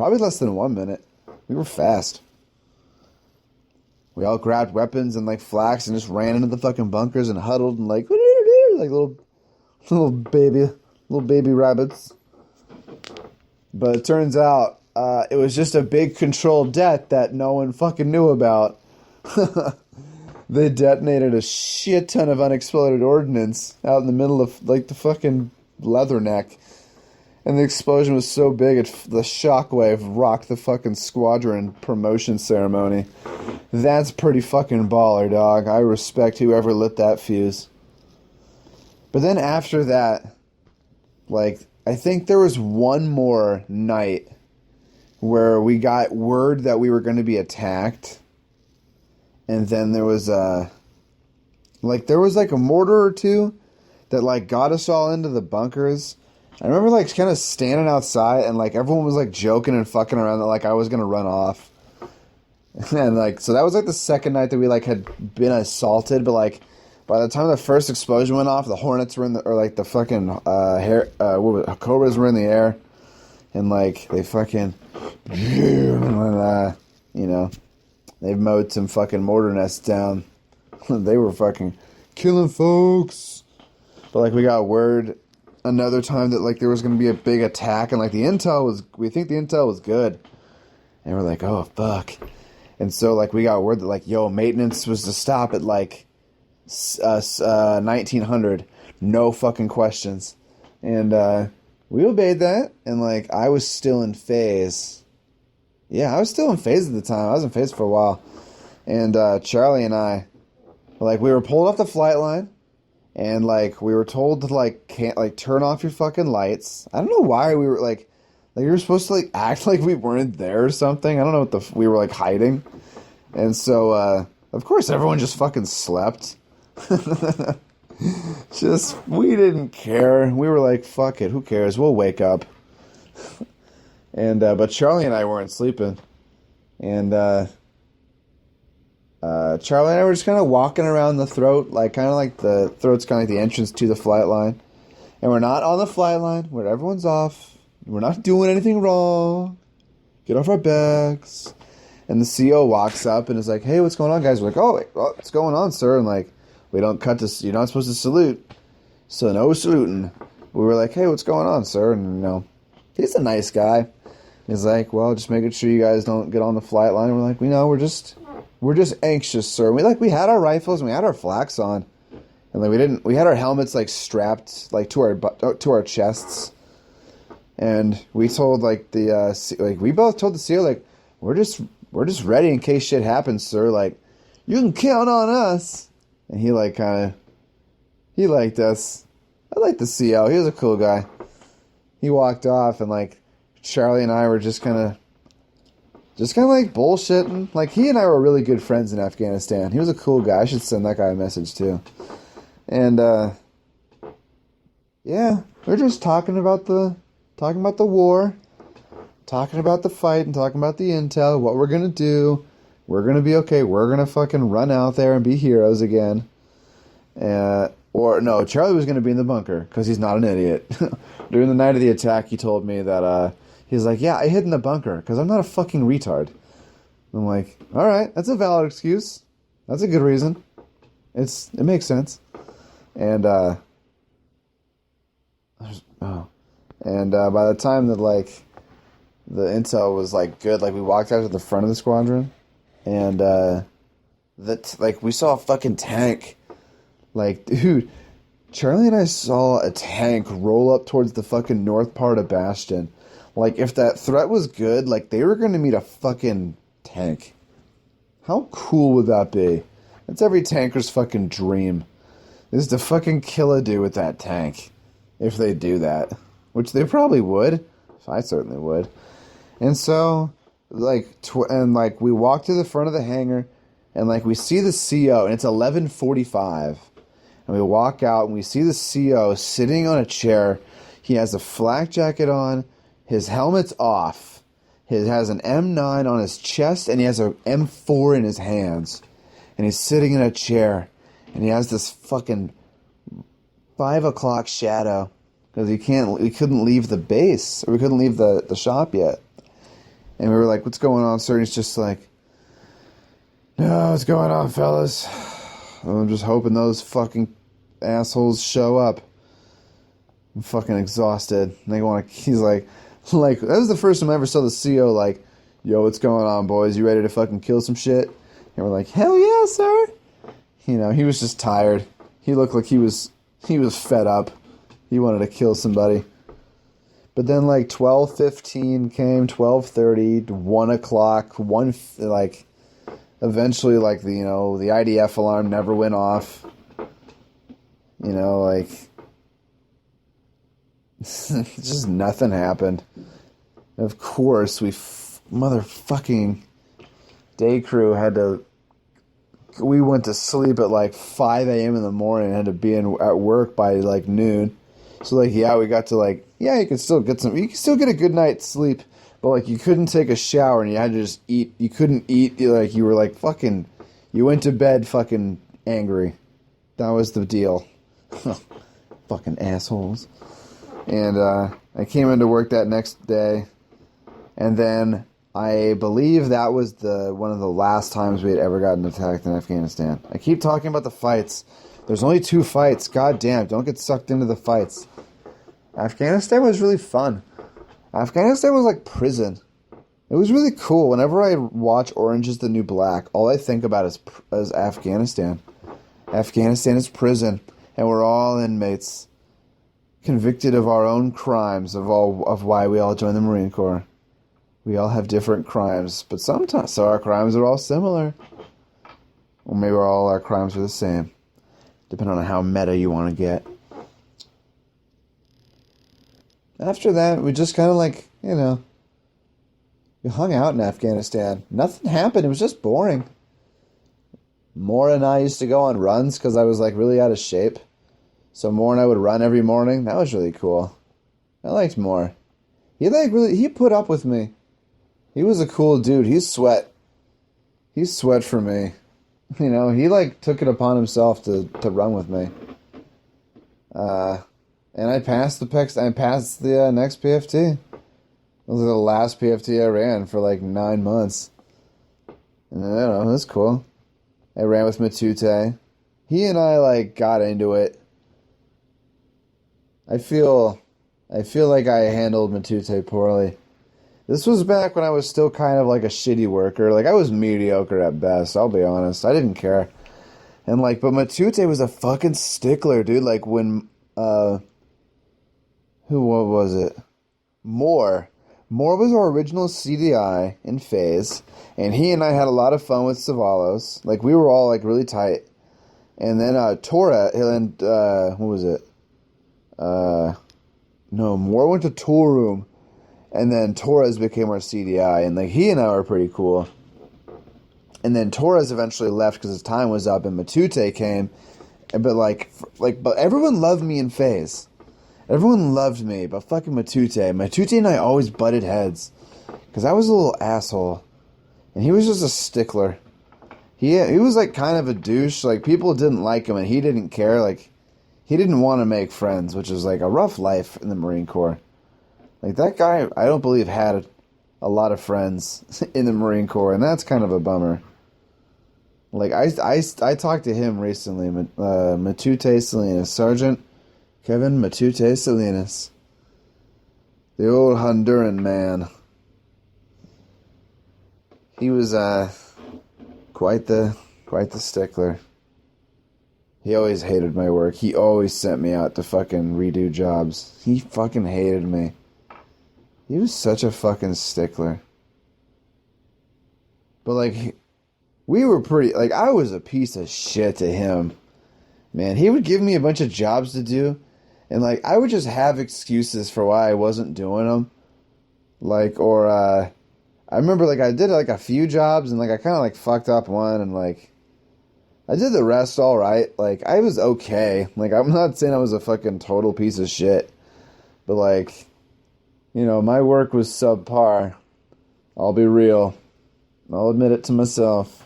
Probably less than 1 minute. We were fast. We all grabbed weapons and like flax and just ran into the fucking bunkers and huddled and like little baby rabbits. But it turns out it was just a big controlled det that no one fucking knew about. They detonated a shit ton of unexploded ordnance out in the middle of like the fucking Leatherneck. And the explosion was so big, the shockwave rocked the fucking squadron promotion ceremony. That's pretty fucking baller, dog. I respect whoever lit that fuse. But then after that, like, I think there was one more night where we got word that we were going to be attacked. And then there was a mortar or two that, like, got us all into the bunkers. I remember, like, kind of standing outside, and, like, everyone was, like, joking and fucking around that, like, I was going to run off. And, like, so that was, like, the second night that we, like, had been assaulted, but, like, by the time the first explosion went off, the Hornets were in the, or, like, the fucking, Cobras were in the air, and, like, they fucking, and, you know, they've mowed some fucking mortar nests down. They were fucking killing folks. But, like, we got word another time that, like, there was going to be a big attack, and, like, we think the intel was good. And we're like, oh, fuck. And so, like, we got word that, like, yo, maintenance was to stop at, like, 1900. No fucking questions. And, we obeyed that, and, like, I was still in phase. Yeah, I was still in phase at the time. I was in phase for a while. And, Charlie and I, like, we were pulled off the flight line. And, like, we were told to, like, can't, like, turn off your fucking lights. I don't know why we were, like, we were supposed to, like, act like we weren't there or something. I don't know what we were, like, hiding. And so, of course, everyone just fucking slept. We didn't care. We were like, fuck it, who cares? We'll wake up. And, but Charlie and I weren't sleeping. And, Charlie and I were just kind of walking around the throat, like kind of like the throat's kind of like the entrance to the flight line. And we're not on the flight line where everyone's off. We're not doing anything wrong. Get off our backs. And the CO walks up and is like, hey, what's going on, guys? We're like, oh, what's going on, sir? And like, we don't cut this. You're not supposed to salute. So no saluting. We were like, hey, what's going on, sir? And, you know, he's a nice guy. He's like, well, just making sure you guys don't get on the flight line. And we're like, we know, we're just anxious, sir. We had our rifles and we had our flax on, and like we had our helmets like strapped like to our chests, and we told like we both told the SEAL like we're just ready in case shit happens, sir. Like you can count on us. And he like he liked us. I liked the CO. He was a cool guy. He walked off, and like Charlie and I were just kind of like bullshitting. Like, he and I were really good friends in Afghanistan. He was a cool guy. I should send that guy a message, too. And, yeah, we're just talking about the war, talking about the fight, and talking about the intel, what we're gonna do. We're gonna be okay. We're gonna fucking run out there and be heroes again. Or, no, Charlie was gonna be in the bunker, because he's not an idiot. During the night of the attack, he told me that, he's like, yeah, I hid in the bunker because I'm not a fucking retard. I'm like, all right, that's a valid excuse. That's a good reason. It makes sense. And by the time that like the intel was like good, like we walked out to the front of the squadron, and like we saw a fucking tank. Like, dude, Charlie and I saw a tank roll up towards the fucking north part of Bastion. Like, if that threat was good, like, they were going to meet a fucking tank. How cool would that be? That's every tanker's fucking dream. Is to fucking kill a dude with that tank. If they do that. Which they probably would. I certainly would. And so, like, we walk to the front of the hangar, and, like, we see the CO, and it's 11:45. And we walk out, and we see the CO sitting on a chair. He has a flak jacket on. His helmet's off. He has an M9 on his chest, and he has an M4 in his hands. And he's sitting in a chair, and he has this fucking 5 o'clock shadow because we couldn't leave the base, or we couldn't leave the shop yet. And we were like, what's going on, sir? And he's just like, no, what's going on, fellas? I'm just hoping those fucking assholes show up. I'm fucking exhausted. And they want to, he's like, that was the first time I ever saw the CO like, yo, what's going on, boys? You ready to fucking kill some shit? And we're like, hell yeah, sir. You know, he was just tired. He looked like he was fed up. He wanted to kill somebody. But then like 12:15 came, 12:30, 1 o'clock, eventually like the IDF alarm never went off. You know, like just nothing happened. Of course, motherfucking day crew we went to sleep at like 5 a.m. in the morning and had to be at work by like noon. So like, yeah, we got to like, yeah, you can still get a good night's sleep, but like you couldn't take a shower and you had to just eat. You couldn't eat, like you were like fucking, you went to bed fucking angry. That was the deal. Fucking assholes. And I came into work that next day, and then I believe that was one of the last times we had ever gotten attacked in Afghanistan. I keep talking about the fights. There's only 2 fights. God damn, don't get sucked into the fights. Afghanistan was really fun. Afghanistan was like prison. It was really cool. Whenever I watch Orange is the New Black, all I think about is Afghanistan. Afghanistan is prison, and we're all inmates, convicted of our own crimes of why we all joined the Marine Corps. We all have different crimes, but sometimes our crimes are all similar. Or maybe all our crimes are the same, depending on how meta you want to get. After that, we just kind of like, we hung out in Afghanistan. Nothing happened. It was just boring. Moore and I used to go on runs because I was like really out of shape. So Moore and I would run every morning. That was really cool. I liked Moore. He put up with me. He was a cool dude. He sweat for me. He like took it upon himself to run with me. And I passed the next PFT. It was the last PFT I ran for like 9 months. And I don't know, it was cool. I ran with Matute. He and I like got into it. I feel like I handled Matute poorly. This was back when I was still kind of like a shitty worker. Like I was mediocre at best, I'll be honest. I didn't care. And like, but Matute was a fucking stickler, dude. Like when, what was it? Moore was our original CDI in phase, and he and I had a lot of fun with Savalos. Like, we were all, like, really tight. And then, Tora, and, what was it? No, Moore went to Tool Room, and then Torres became our CDI, and, like, he and I were pretty cool. And then Torres eventually left because his time was up, and Matute came, but everyone loved me in phase. Everyone loved me, but fucking Matute and I always butted heads. Because I was a little asshole. And he was just a stickler. He was like kind of a douche. Like people didn't like him and he didn't care. Like he didn't want to make friends, which is like a rough life in the Marine Corps. Like that guy, I don't believe had a lot of friends in the Marine Corps. And that's kind of a bummer. Like I talked to him recently. Matute Salinas, Sergeant Kevin Matute Salinas. The old Honduran man. He was quite the stickler. He always hated my work. He always sent me out to fucking redo jobs. He fucking hated me. He was such a fucking stickler. But like we were pretty like I was a piece of shit to him. Man, he would give me a bunch of jobs to do. And, like, I would just have excuses for why I wasn't doing them. Like, I remember, like, I did, like, a few jobs, and, like, I kind of, like, fucked up one, and, like, I did the rest all right. Like, I was okay. Like, I'm not saying I was a fucking total piece of shit. But, like, my work was subpar. I'll be real. I'll admit it to myself.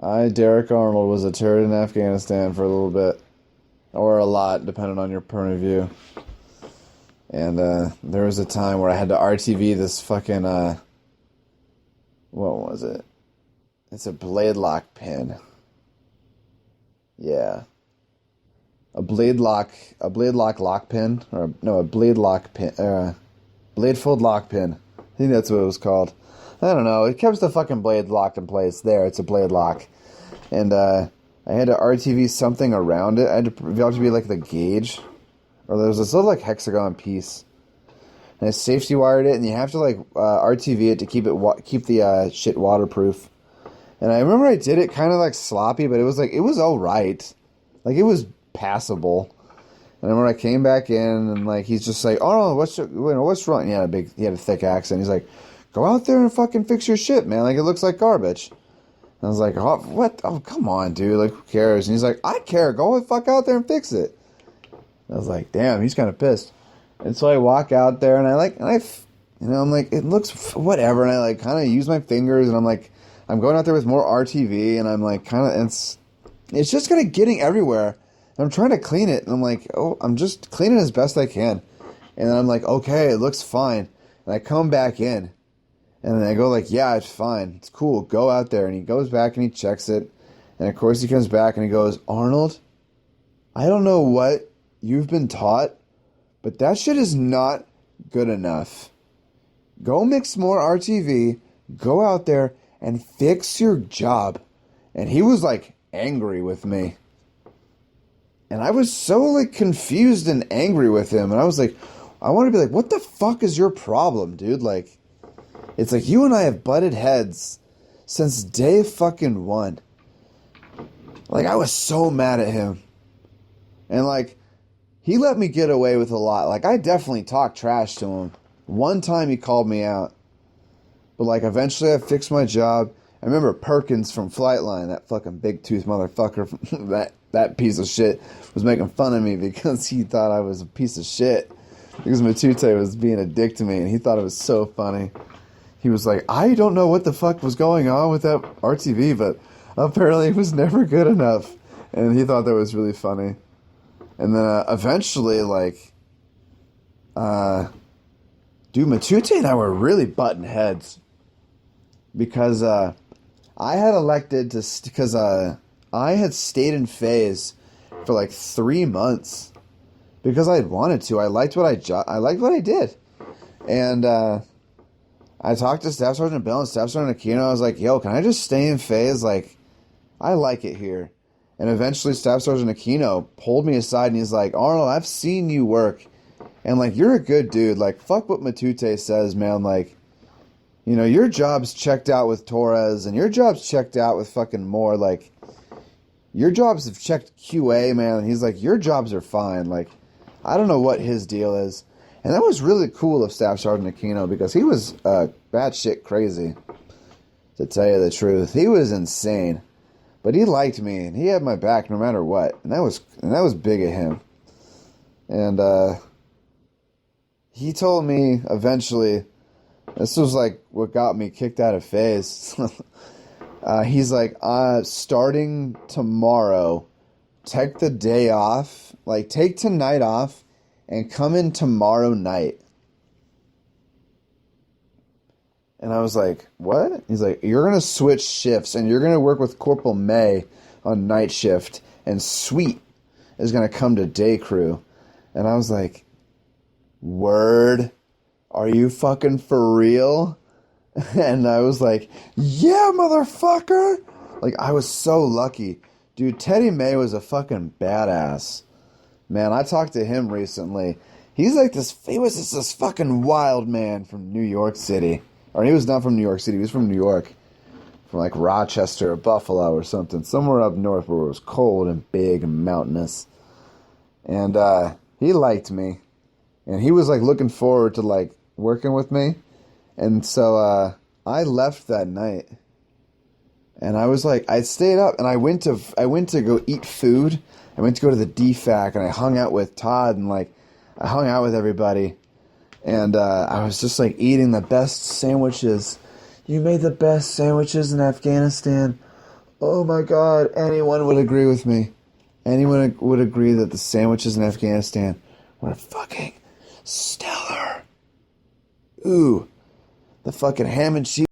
Derek Arnold, was a turd in Afghanistan for a little bit. Or a lot, depending on your point of view. And there was a time where I had to RTV this fucking What was it? It's a blade lock pin. Yeah. A blade lock lock pin, or no, a blade lock pin, blade fold lock pin. I think that's what it was called. I don't know. It keeps the fucking blade locked in place. There, it's a blade lock, and I had to RTV something around it. I had to be like the gauge, or there was this little like hexagon piece, and I safety wired it, and you have to like RTV it to keep the shit waterproof. And I remember I did it kind of like sloppy, but it was all right, like it was passable. And I remember I came back in, and like he's just like, "Oh no, what's wrong?" He had a thick accent. He's like, "Go out there and fucking fix your shit, man. Like it looks like garbage." And I was like, "Oh, what? Oh, come on, dude. Like who cares?" And he's like, "I care. Go the fuck out there and fix it." And I was like, "Damn, he's kind of pissed." And so I walk out there, and I'm like, it looks whatever. And I like kind of use my fingers, and I'm going out there with more RTV, and I'm like it's just kind of getting everywhere. And I'm trying to clean it, and I'm like, oh, I'm just cleaning as best I can. And then I'm like, okay, it looks fine. And I come back in, and then I go like, yeah, it's fine. It's cool. Go out there. And he goes back and he checks it. And of course he comes back and he goes, Arnold, I don't know what you've been taught, but that shit is not good enough. Go mix more RTV. Go out there and fix your job. And he was like angry with me. And I was so like confused and angry with him. And I was like, I want to be like, what the fuck is your problem, dude? Like, it's like you and I have butted heads since day fucking one. Like, I was so mad at him. And like, he let me get away with a lot. Like, I definitely talked trash to him. One time he called me out. But like, eventually I fixed my job. I remember Perkins from Flightline, that fucking big tooth motherfucker, that piece of shit, was making fun of me because he thought I was a piece of shit. Because Matute was being a dick to me, and he thought it was so funny. He was like, I don't know what the fuck was going on with that RTV, but apparently it was never good enough. And he thought that was really funny. And then eventually, like, dude, Matute and I were really butting heads. Because I had elected to, because I had stayed in phase for like 3 months because I had wanted to. I liked what I did, and I talked to Staff Sergeant Bill and Staff Sergeant Aquino. I was like, "Yo, can I just stay in phase? Like, I like it here." And eventually, Staff Sergeant Aquino pulled me aside and he's like, "Arnold, I've seen you work, and like you're a good dude. Like, fuck what Matute says, man. Like, you know, your job's checked out with Torres, and your job's checked out with fucking Moore. Like, your jobs have checked QA, man." And he's like, your jobs are fine. Like, I don't know what his deal is. And that was really cool of Staff Sergeant Aquino because he was batshit crazy, to tell you the truth. He was insane. But he liked me, and he had my back no matter what. And that was big of him. And he told me eventually, this was like what got me kicked out of phase. He's like, starting tomorrow, take the day off, like take tonight off and come in tomorrow night. And I was like, what? He's like, you're going to switch shifts and you're going to work with Corporal May on night shift, and Sweet is going to come to day crew. And I was like, word? Are you fucking for real? And I was like, yeah, motherfucker. Like, I was so lucky. Dude, Teddy May was a fucking badass. Man, I talked to him recently. He was this fucking wild man from New York City. Or he was not from New York City, he was from New York. From like Rochester or Buffalo or something. Somewhere up north where it was cold and big and mountainous. And he liked me. And he was like looking forward to like working with me. And so I left that night. And I was like, I stayed up and I went to go eat food. I went to go to the DFAC and I hung out with Todd and like I hung out with everybody. And I was just like eating the best sandwiches. You made the best sandwiches in Afghanistan. Oh my God, anyone would agree with me. Anyone would agree that the sandwiches in Afghanistan were fucking stellar. Ooh, the fucking ham and cheese.